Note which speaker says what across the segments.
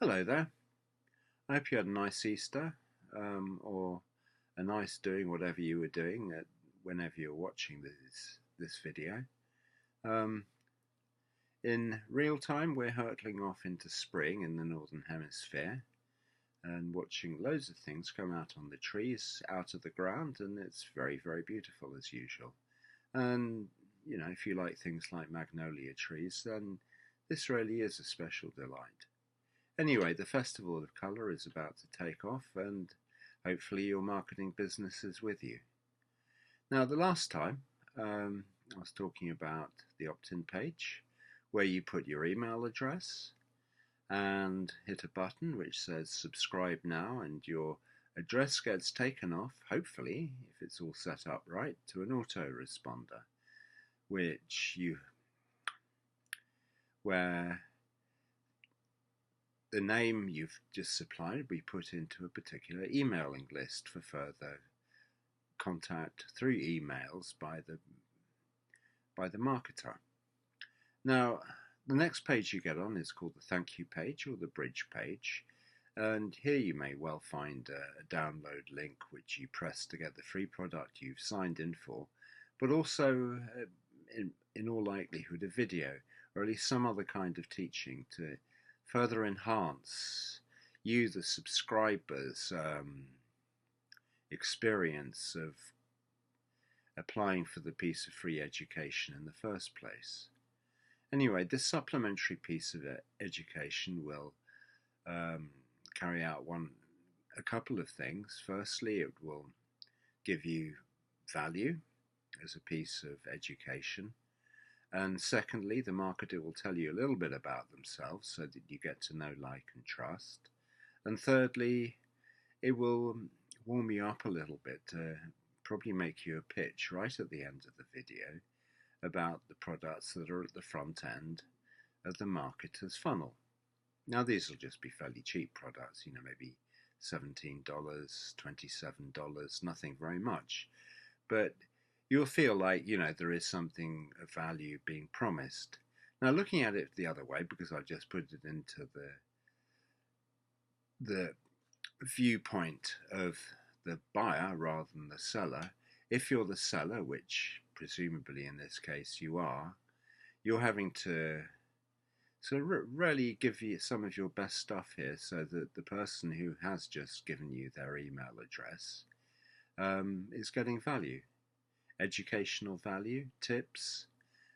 Speaker 1: Hello there. I hope you had a nice Easter, or a nice doing whatever you were doing whenever you're watching this video. Um, in real time, we're hurtling off into spring in the Northern Hemisphere and watching loads of things come out on the trees, out of the ground, and it's very, very beautiful as usual. And, if you like things like magnolia trees, then this really is a special delight. Anyway, the Festival of Colour is about to take off, and hopefully your marketing business is with you. Now, the last time I was talking about the opt-in page where you put your email address and hit a button which says subscribe now, and your address gets taken off, hopefully, if it's all set up right, to an autoresponder, where the name you've just supplied will be put into a particular emailing list for further contact through emails by the marketer. Now, the next page you get on is called the thank you page or the bridge page, and here you may well find a download link which you press to get the free product you've signed in for, but also in all likelihood a video or at least some other kind of teaching to further enhance you, the subscribers, experience of applying for the piece of free education in the first place. Anyway, this supplementary piece of education will carry out a couple of things. Firstly, it will give you value as a piece of education. And secondly, the marketer will tell you a little bit about themselves so that you get to know, like, and trust. And thirdly, it will warm you up a little bit, probably make you a pitch right at the end of the video about the products that are at the front end of the marketer's funnel. Now, these will just be fairly cheap products, maybe $17, $27, nothing very much. But you'll feel like, there is something of value being promised. Now, looking at it the other way, because I just put it into the viewpoint of the buyer rather than the seller, if you're the seller, which presumably in this case you are, you're having to really give you some of your best stuff here so that the person who has just given you their email address is getting value. Educational value, tips,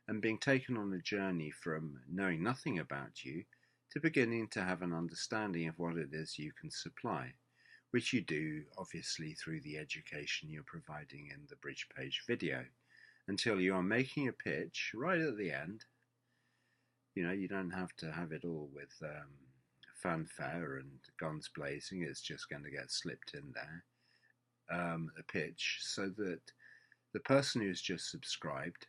Speaker 1: and being taken on a journey from knowing nothing about you to beginning to have an understanding of what it is you can supply, which you do obviously through the education you're providing in the bridge page video, until you are making a pitch right at the end. You don't have to have it all with fanfare and guns blazing. It's just going to get slipped in there, a pitch, so that the person who's just subscribed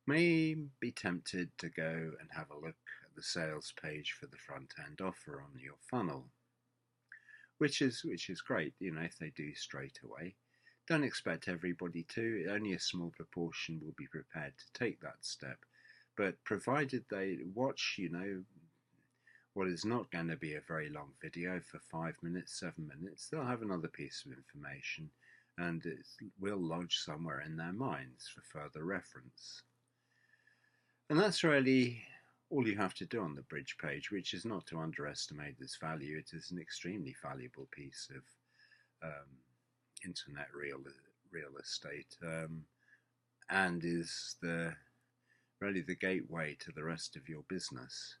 Speaker 1: may be tempted to go and have a look at the sales page for the front end offer on your funnel, which is great, if they do straight away. Don't expect everybody to. Only a small proportion will be prepared to take that step. But provided they watch, what is not going to be a very long video for 5 minutes, 7 minutes, they'll have another piece of information, and it will lodge somewhere in their minds for further reference. And that's really all you have to do on the bridge page, which is not to underestimate its value. It is an extremely valuable piece of internet real estate, and is really the gateway to the rest of your business.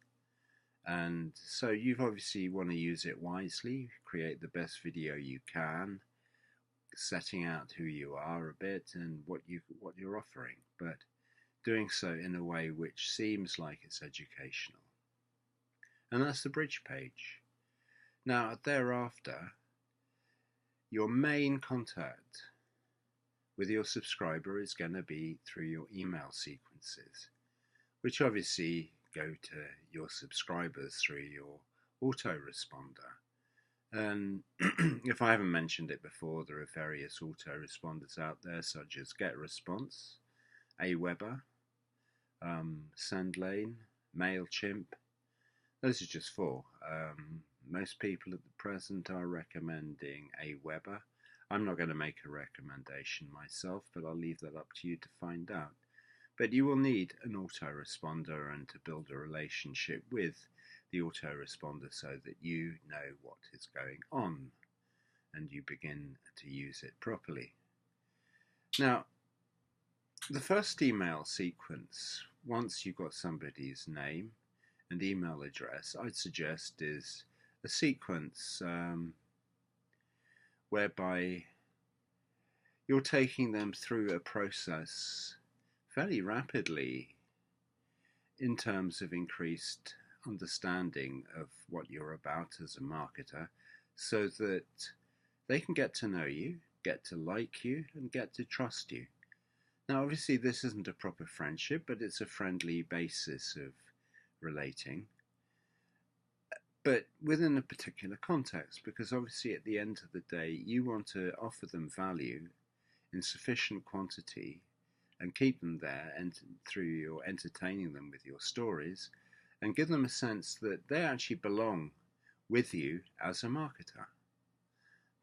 Speaker 1: And so you've obviously want to use it wisely, create the best video you can, setting out who you are a bit and what you're offering, but doing so in a way which seems like it's educational. And that's the bridge page. Now, thereafter, your main contact with your subscriber is going to be through your email sequences, which obviously go to your subscribers through your autoresponder. And if I haven't mentioned it before, there are various autoresponders out there, such as GetResponse, Aweber, SendLane, MailChimp. Those are just 4. Most people at the present are recommending Aweber. I'm not going to make a recommendation myself, but I'll leave that up to you to find out. But you will need an autoresponder and to build a relationship with the autoresponder so that you know what is going on and you begin to use it properly. Now, the first email sequence, once you've got somebody's name and email address, I'd suggest is a sequence whereby you're taking them through a process fairly rapidly in terms of increased understanding of what you're about as a marketer, so that they can get to know you, get to like you, and get to trust you. Now, obviously, this isn't a proper friendship, but it's a friendly basis of relating, but within a particular context, because obviously at the end of the day, you want to offer them value in sufficient quantity and keep them there, and through your entertaining them with your stories, and give them a sense that they actually belong with you as a marketer,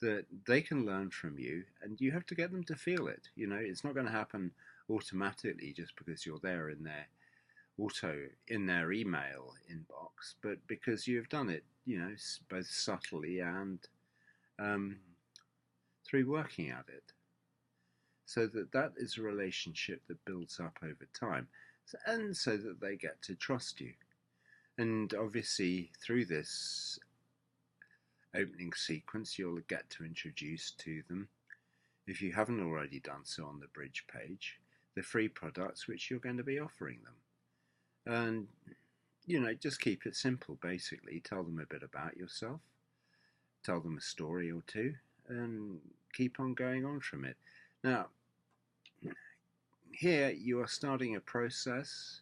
Speaker 1: that they can learn from you, and you have to get them to feel it. You know, it's not going to happen automatically just because you're there in their email inbox, but because you've done it, you know, both subtly and through working at it. So that is a relationship that builds up over time, and so that they get to trust you. And obviously, through this opening sequence, you'll get to introduce to them, if you haven't already done so on the bridge page, the free products which you're going to be offering them. And, you know, just keep it simple, basically. Tell them a bit about yourself, tell them a story or two, and keep on going on from it. Now, here you are starting a process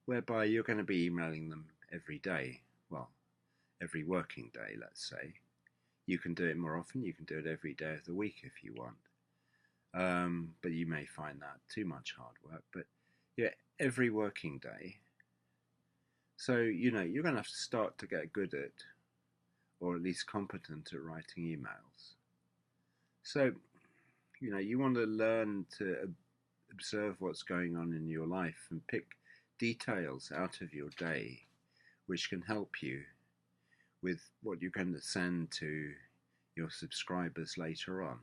Speaker 1: whereby you're going to be emailing them every day. Well, every working day, let's say. You can do it more often. You can do it every day of the week if you want. But you may find that too much hard work. But yeah, every working day. So, you know, you're going to have to start to get good at, or at least competent at, writing emails. So, you know, you want to learn to observe what's going on in your life and pick details out of your day which can help you with what you're going to send to your subscribers later on.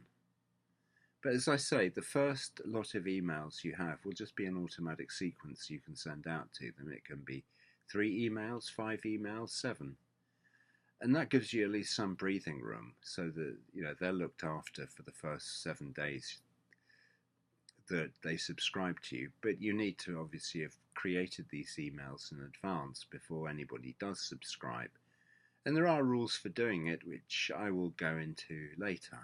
Speaker 1: But as I say, the first lot of emails you have will just be an automatic sequence you can send out to them. It can be 3 emails, 5 emails, 7. And that gives you at least some breathing room so that, you know, they're looked after for the first 7 days that they subscribe to you. But you need to obviously have created these emails in advance before anybody does subscribe. And there are rules for doing it, which I will go into later.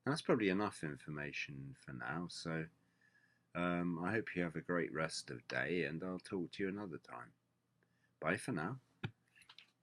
Speaker 1: That's probably enough information for now, so I hope you have a great rest of day, and I'll talk to you another time. Bye for now.